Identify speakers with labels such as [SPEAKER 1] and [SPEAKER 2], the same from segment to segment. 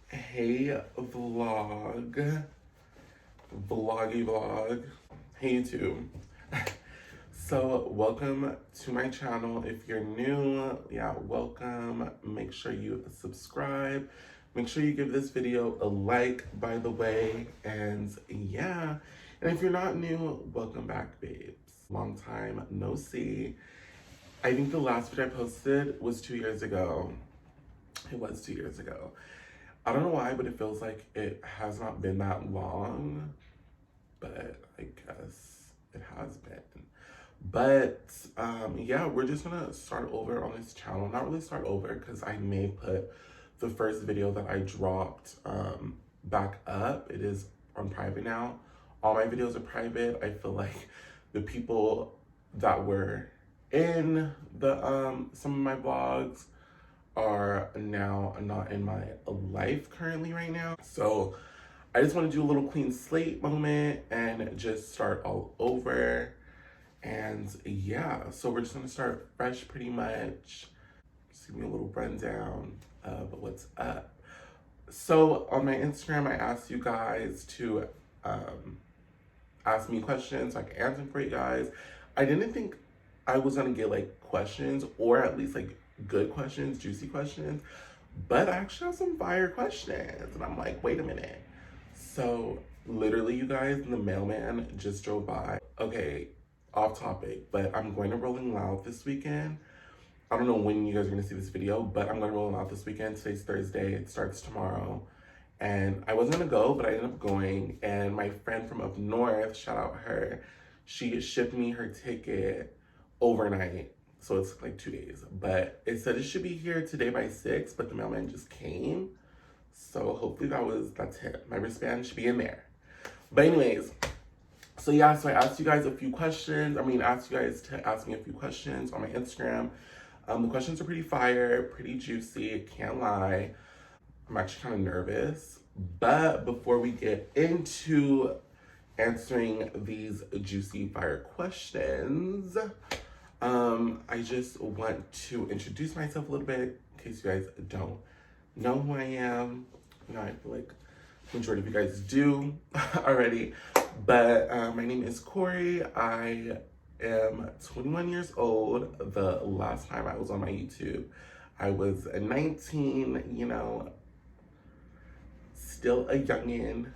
[SPEAKER 1] Hey vlog. Hey YouTube. So welcome to my channel. If you're new, welcome. Make sure you subscribe. Make sure you give this video a like, by the way. And if you're not new, welcome back, babes. Long time no see. I think the last video I posted was 2 years ago. It was 2 years ago. I don't know why, but it feels like it has not been that long, but I guess it has been. But we're just gonna start over on this channel. Not really start over because I may put the first video that I dropped back up. It is on private now. All my videos are private. I feel like the people that were in the some of my vlogs are now not in my life currently right now. So I just want to do a little clean slate moment and just start all over. And so we're just gonna start fresh pretty much. Just give me a little rundown of what's up. So on my Instagram, I asked you guys to ask me questions so I can answer them for you guys. I didn't think I was gonna get like questions, or at least like good questions, juicy questions, but I actually have some fire questions. And I'm like, wait a minute. So literally, you guys, the mailman just drove by. Okay, off topic, but I'm going to Rolling Loud this weekend. I don't know when you guys are gonna see this video, but I'm going to Rolling Loud this weekend. Today's Thursday, it starts tomorrow. And I wasn't gonna go, but I ended up going. And my friend from up north, shout out her, she shipped me her ticket overnight. So it's like 2 days. But it said it should be here today by 6, but the mailman just came. So hopefully that's it. My wristband should be in there. But anyways, so I asked you guys a few questions. Asked you guys to ask me a few questions on my Instagram. The questions are pretty fire, pretty juicy, can't lie. I'm actually kind of nervous. But before we get into answering these juicy fire questions, I just want to introduce myself a little bit in case you guys don't know who I am. I feel like the majority of you guys do already. But my name is Corey. I am 21 years old. The last time I was on my YouTube, I was 19, still a youngin'.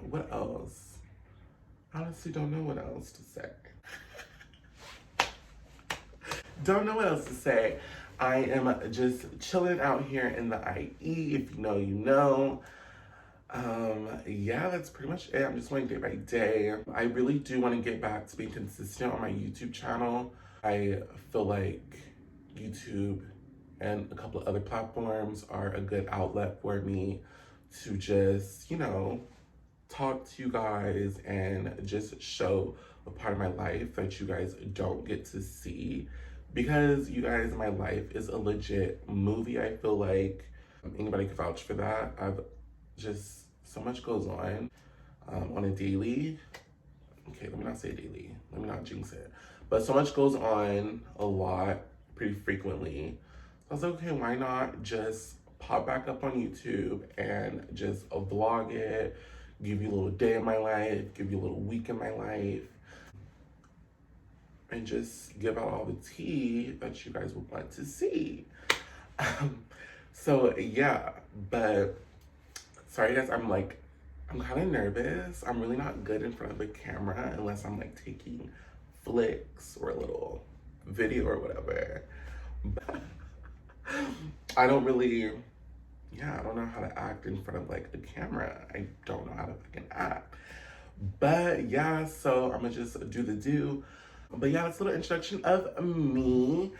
[SPEAKER 1] What else? Honestly, don't know what else to say. Don't know what else to say. I am just chilling out here in the IE. If you know, you know. That's pretty much it. I'm just going day by day. I really do want to get back to being consistent on my YouTube channel. I feel like YouTube and a couple of other platforms are a good outlet for me to just, talk to you guys and just show a part of my life that you guys don't get to see. Because you guys, my life is a legit movie. I feel like anybody could vouch for that. I've just, so much goes on a daily. Okay, let me not say daily. Let me not jinx it. But so much goes on a lot, pretty frequently. So I was like, okay, why not just pop back up on YouTube and just vlog it, give you a little day in my life, give you a little week in my life, and just give out all the tea that you guys would want to see. But sorry guys, I'm kind of nervous. I'm really not good in front of the camera unless I'm like taking flicks or a little video or whatever. But I don't really, I don't know how to act in front of like the camera. I don't know how to fucking act. But so I'm gonna just do the do. But it's a little introduction of me.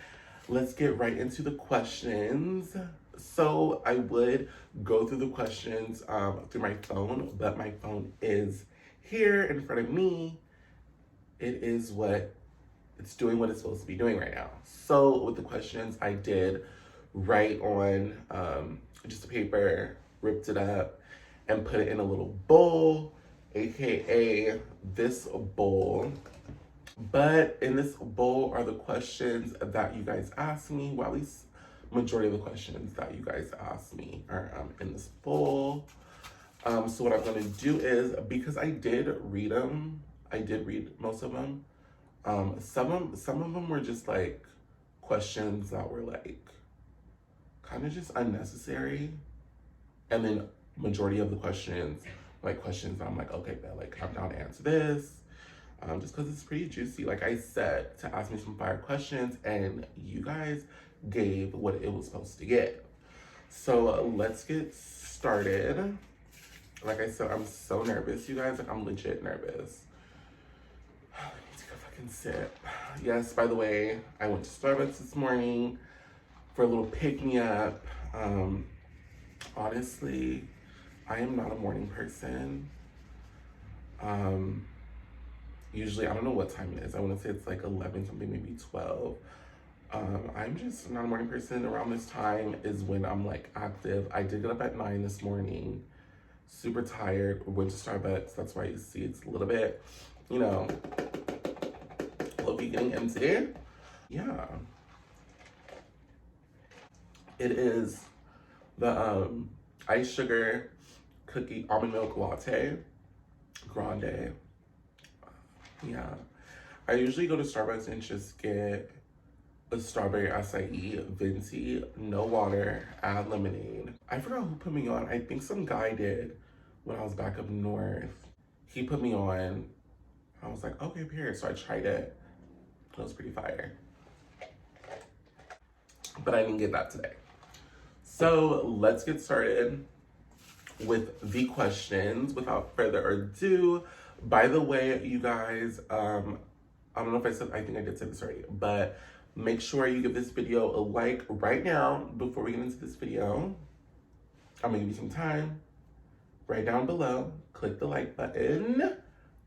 [SPEAKER 1] Let's get right into the questions. So I would go through the questions through my phone, but my phone is here in front of me. It's doing what it's supposed to be doing right now. So with the questions, I did write on just a paper, ripped it up, and put it in a little bowl, aka this bowl. But in this bowl are the questions that you guys asked me, well, at least majority of the questions that you guys asked me are in this bowl. So what I'm gonna do is, because I did read most of them. Some of them were just like questions that were like kind of just unnecessary, and then majority of the questions like questions that I'm like, okay, but like I'm down to answer this. Just because it's pretty juicy. Like I said, to ask me some fire questions, and you guys gave what it was supposed to get. So let's get started. Like I said, I'm so nervous, you guys. Like I'm legit nervous. Let me take a fucking sip. Yes, by the way, I went to Starbucks this morning for a little pick-me-up. Honestly, I am not a morning person. Usually, I don't know what time it is. I want to say it's like 11 something, maybe 12. I'm just not a morning person. Around this time is when I'm like active. I did get up at 9 this morning, super tired. Went to Starbucks. That's why you see it's a little bit, you know, low-key getting empty. Yeah. It is the iced sugar cookie almond milk latte grande. Yeah, I usually go to Starbucks and just get a strawberry acai venti, no water, add lemonade. I forgot who put me on. I think some guy did when I was back up north. He put me on. I was like, okay, period. So I tried it. It was pretty fire. But I didn't get that today. So let's get started with the questions without further ado. By the way, you guys, I don't know if I think I did say this already, but make sure you give this video a like right now before we get into this video. I'm gonna give you some time. Right down below, click the like button.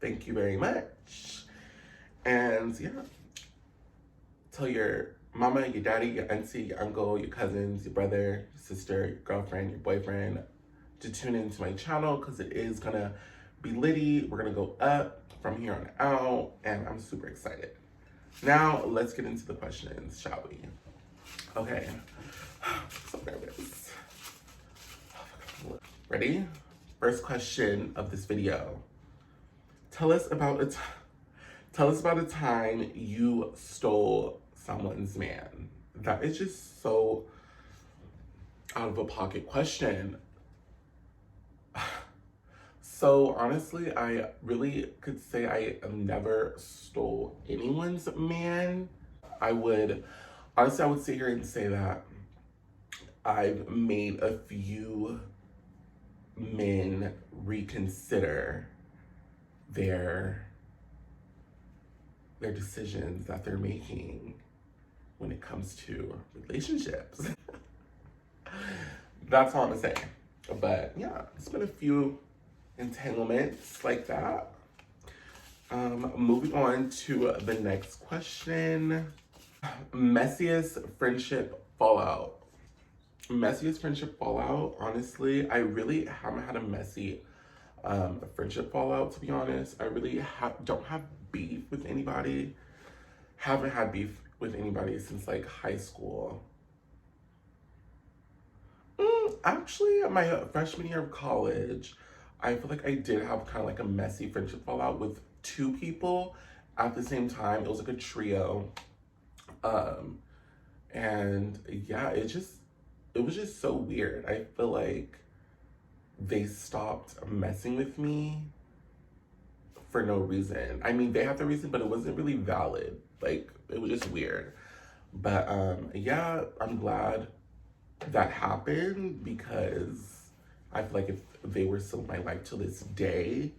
[SPEAKER 1] Thank you very much. And yeah, tell your mama, your daddy, your auntie, your uncle, your cousins, your brother, your sister, your girlfriend, your boyfriend to tune into my channel, because it is gonna be litty. We're gonna go up from here on out, and I'm super excited. Now, let's get into the questions, shall we? Okay. So nervous. Ready? First question of this video. Tell us about a time you stole someone's man. That is just so out of a pocket question. So honestly, I really could say I never stole anyone's man. I would sit here and say that I've made a few men reconsider their decisions that they're making when it comes to relationships. That's all I'm gonna say. But yeah, it's been a few entanglements like that. Moving on to the next question. Messiest friendship fallout. Messiest friendship fallout, honestly, I really haven't had a messy friendship fallout, to be honest. I really don't have beef with anybody. Haven't had beef with anybody since like high school. Actually, my freshman year of college, I feel like I did have kind of like a messy friendship fallout with two people at the same time. It was like a trio. And yeah, it was just so weird. I feel like they stopped messing with me for no reason. I mean, they had the reason, but it wasn't really valid. Like, it was just weird. But yeah, I'm glad that happened, because I feel like if they were still in my life to this day,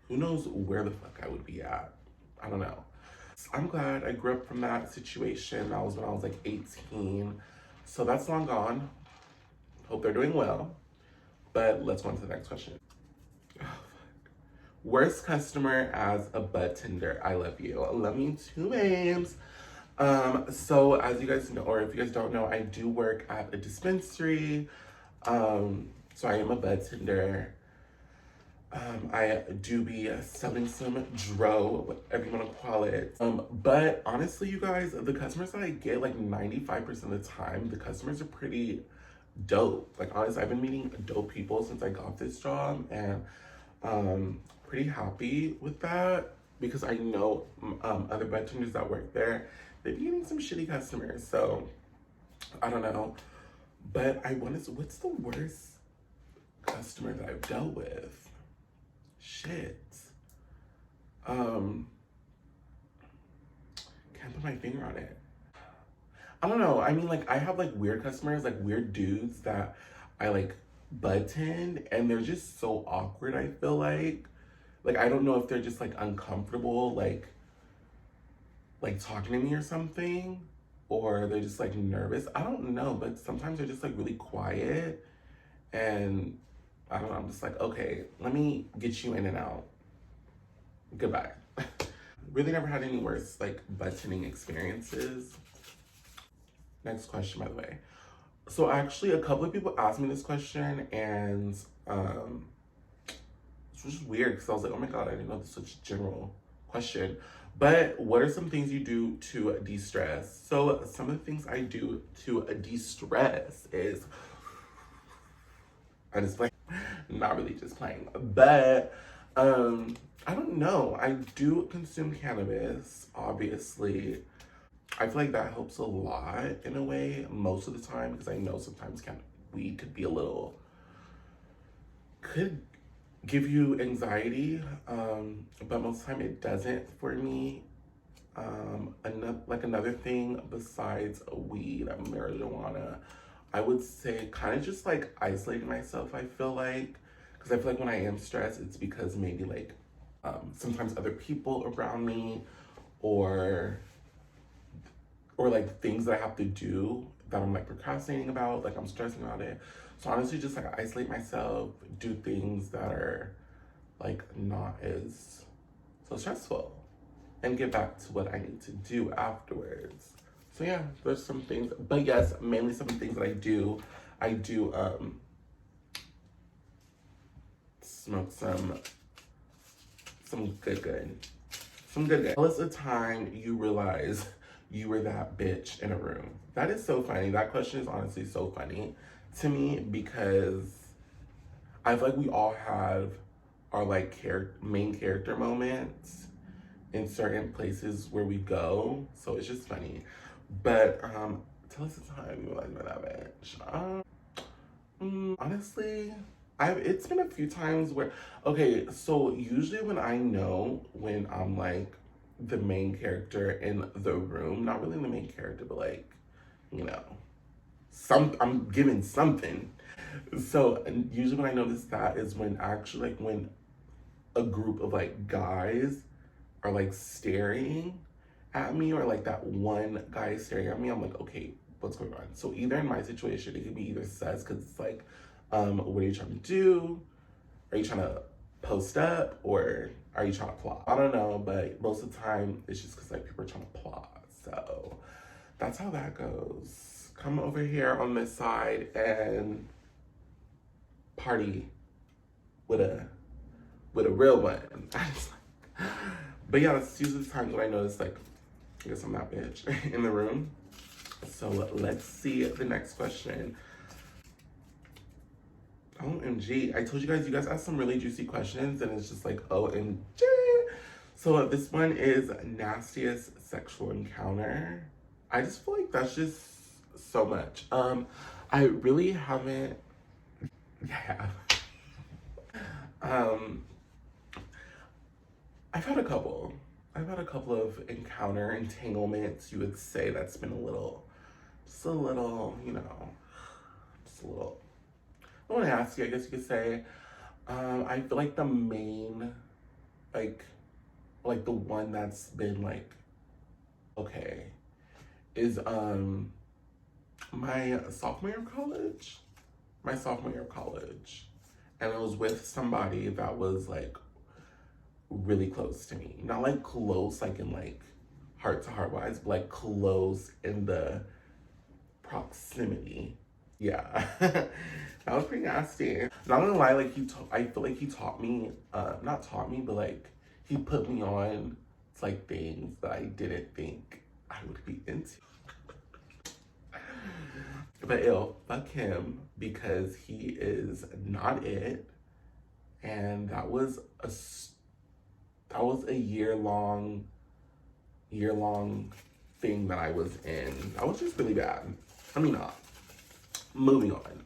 [SPEAKER 1] who knows where the fuck I would be at. I don't know. So I'm glad I grew up from that situation. That was when I was like 18. So that's long gone. Hope they're doing well. But let's go on to the next question. Worst customer as a bud tender. I love you. I love you too, babes. So as you guys know, or if you guys don't know, I do work at a dispensary. So I am a bud tender. I do be selling some dro, whatever you want to call it. But honestly, you guys, the customers that I get, like 95% of the time, the customers are pretty dope. Like honestly, I've been meeting dope people since I got this job, and pretty happy with that because I know other bartenders that work there, they've been getting some shitty customers. So I don't know, but I want to. What's the worst customer that I've dealt with? Shit. Can't put my finger on it. I don't know. I mean, like, I have like weird customers, like weird dudes that I like button, and they're just so awkward. I feel like I don't know if they're just like uncomfortable, like talking to me or something, or they're just like nervous. I don't know, but sometimes they're just like really quiet, and I don't know. I'm just like, okay, let me get you in and out. Goodbye. Really never had any worse like buttoning experiences. Next question, by the way. So actually, a couple of people asked me this question, and it's just weird because I was like, oh my god, I didn't know this was such a general question. But what are some things you do to de-stress? So some of the things I do to de-stress is, I'm just playing, not really just playing, but I don't know. I do consume cannabis, obviously. I feel like that helps a lot in a way most of the time because I know sometimes weed could be a little, could give you anxiety, but most of the time it doesn't for me. Another thing besides weed, marijuana, I would say kind of just like isolating myself. I feel like because I feel like when I am stressed, it's because maybe like sometimes other people around me, or like things that I have to do that I'm like procrastinating about, like I'm stressing about it. So honestly, just like isolate myself, do things that are like not as so stressful, and get back to what I need to do afterwards. So yeah, there's some things, but yes, mainly some things that I do. I do smoke some good. Tell us a time you realize you were that bitch in a room. That is so funny. That question is honestly so funny to me because I feel like we all have our like main character moments in certain places where we go. So it's just funny. But tell us the time you realize you're that bitch. Honestly, it's been a few times where, okay, so usually when I know when I'm like the main character in the room, not really the main character, but like, you know, I'm giving something. So and usually when I notice that is when actually like when a group of like guys are like staring at me, or like that one guy is staring at me, I'm like, okay, what's going on? So either in my situation, it could be either sus because it's like, what are you trying to do? Are you trying to post up, or are you trying to plot? I don't know, but most of the time it's just because like people are trying to plot. So that's how that goes. Come over here on this side and party with a real one. But yeah, that's usually the times when I notice like, I guess I'm that bitch in the room. So let's see the next question. OMG. I told you guys asked some really juicy questions, and it's just like, OMG. So this one is nastiest sexual encounter. I just feel like that's just so much. I really haven't, yeah. I've had a couple. I've had a couple of encounter entanglements, you would say, that's been just a little, you know, just a little, I want to ask you, I guess you could say, I feel like the main, like the one that's been like, okay, is my sophomore year of college. My sophomore year of college. And it was with somebody that was like really close to me. Not like close, like in like heart to heart wise, but like close in the proximity Yeah. That was pretty nasty. Not gonna lie, like I feel like he taught me, not taught me, but like he put me on to like things that I didn't think I would be into. But ew, fuck him because he is not it. And that was a year long thing that I was in. That was just really bad. I mean, moving on.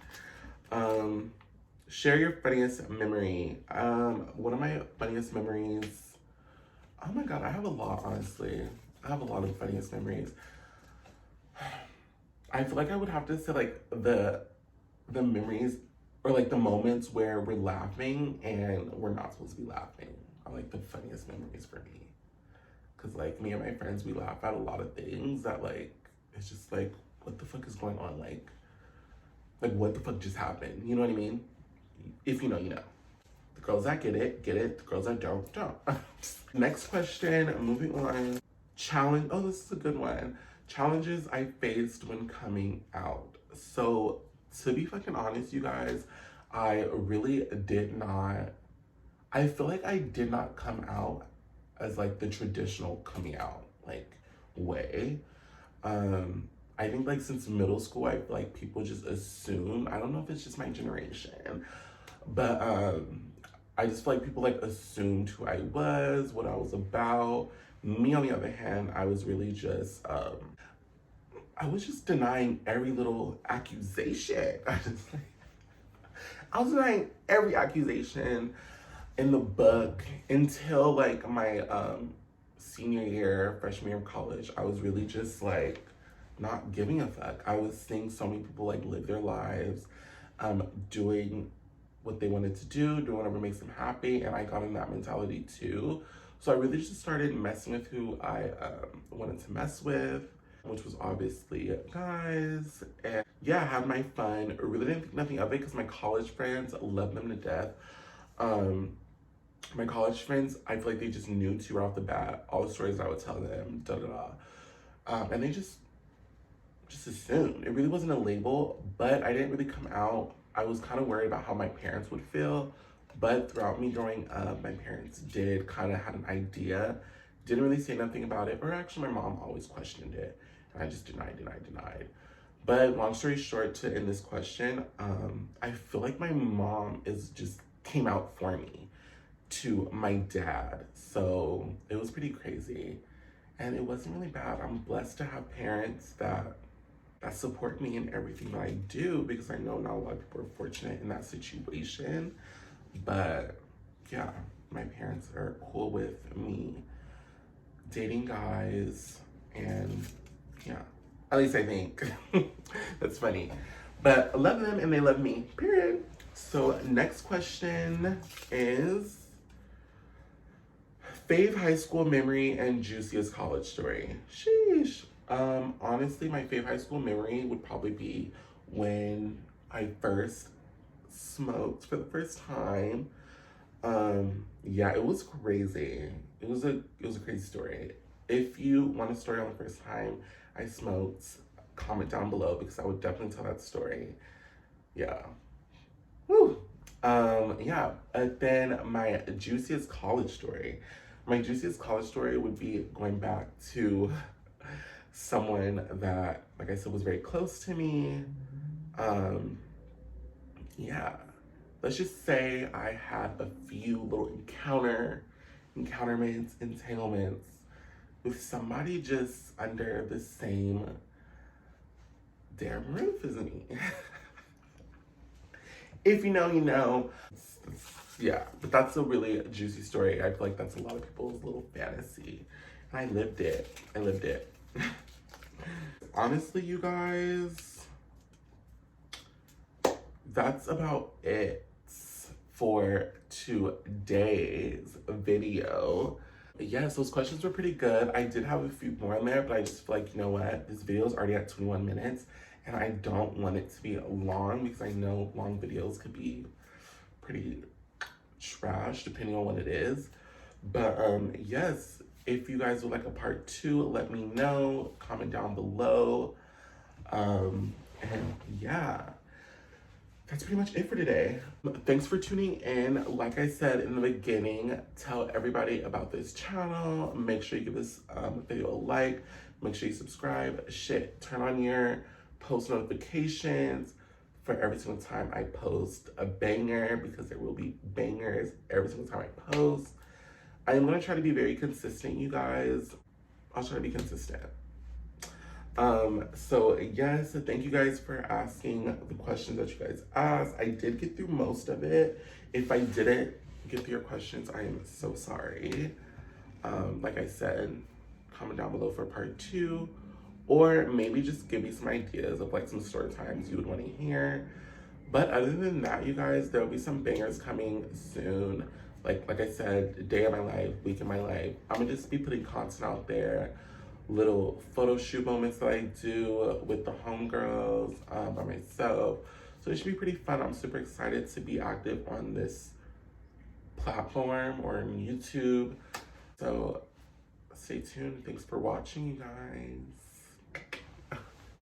[SPEAKER 1] Share your funniest memory. One of my funniest memories. Oh my god, I have a lot, honestly. I have a lot of funniest memories. I feel like I would have to say like the memories or like the moments where we're laughing and we're not supposed to be laughing are like the funniest memories for me. Cause like me and my friends, we laugh at a lot of things that like it's just like what the fuck is going on? Like what the fuck just happened? You know what I mean? If you know, you know. The girls that get it, get it. The girls that don't, don't. Next question, moving on. Challenge, oh, this is a good one. Challenges I faced when coming out. So, to be fucking honest, you guys, I really did not, I feel like I did not come out as like the traditional coming out, like, way. I think like since middle school, I feel like people just assume, I don't know if it's just my generation, but I just feel like people like assumed who I was, what I was about. Me, on the other hand, I was really just, I was just denying every little accusation. I was denying every accusation in the book until like my senior year, freshman year of college. I was really just like not giving a fuck. I was seeing so many people like live their lives, doing what they wanted to do, doing whatever makes them happy, and I got in that mentality too. So I really just started messing with who I wanted to mess with, which was obviously guys. And yeah, I had my fun. I really didn't think nothing of it because my college friends love them to death. My college friends, I feel like they just knew too right off the bat all the stories I would tell them, da da da. And they just assumed. It really wasn't a label, but I didn't really come out. I was kind of worried about how my parents would feel, but throughout me growing up, my parents did kind of had an idea, didn't really say nothing about it, or actually my mom always questioned it, and I just denied. But long story short, to end this question, I feel like my mom came out for me to my dad, so it was pretty crazy, and it wasn't really bad. I'm blessed to have parents that support me in everything that I do because I know not a lot of people are fortunate in that situation. But yeah, my parents are cool with me dating guys, and yeah, at least I think. That's funny. But I love them and they love me, period. So next question is fave high school memory and juiciest college story. Sheesh. Honestly, my favorite high school memory would probably be when I first smoked for the first time. Yeah, it was crazy. It was a crazy story. If you want a story on the first time I smoked, comment down below because I would definitely tell that story. Yeah. Woo. Yeah. Then my juiciest college story. My juiciest college story would be going back to someone that, like I said, was very close to me. Yeah, let's just say I had a few little entanglements with somebody just under the same damn roof as me. If you know, you know. Yeah, but that's a really juicy story. I feel like that's a lot of people's little fantasy. And I lived it. Honestly, you guys, that's about it for today's video. Yes, those questions were pretty good. I did have a few more in there, but I just feel like, you know what? This video is already at 21 minutes, and I don't want it to be long because I know long videos could be pretty trash depending on what it is. But yes, if you guys would like a part 2, let me know. Comment down below. And yeah. that's pretty much it for today. Thanks for tuning in. Like I said in the beginning, tell everybody about this channel. Make sure you give this video a like. Make sure you subscribe. Turn on your post notifications for every single time I post a banger, because there will be bangers every single time I post. I'm gonna try to be very consistent, you guys. I'll try to be consistent. So yes, thank you guys for asking the questions that you guys asked. I did get through most of it. If I didn't get through your questions, I am so sorry. Like I said, comment down below for part 2, or maybe just give me some ideas of like some story times you would want to hear. But other than that, you guys, there'll be some bangers coming soon. Like I said, day of my life, week of my life. I'm gonna just be putting content out there, little photo shoot moments that I do with the homegirls by myself. So it should be pretty fun. I'm super excited to be active on this platform or on YouTube. So stay tuned. Thanks for watching, you guys.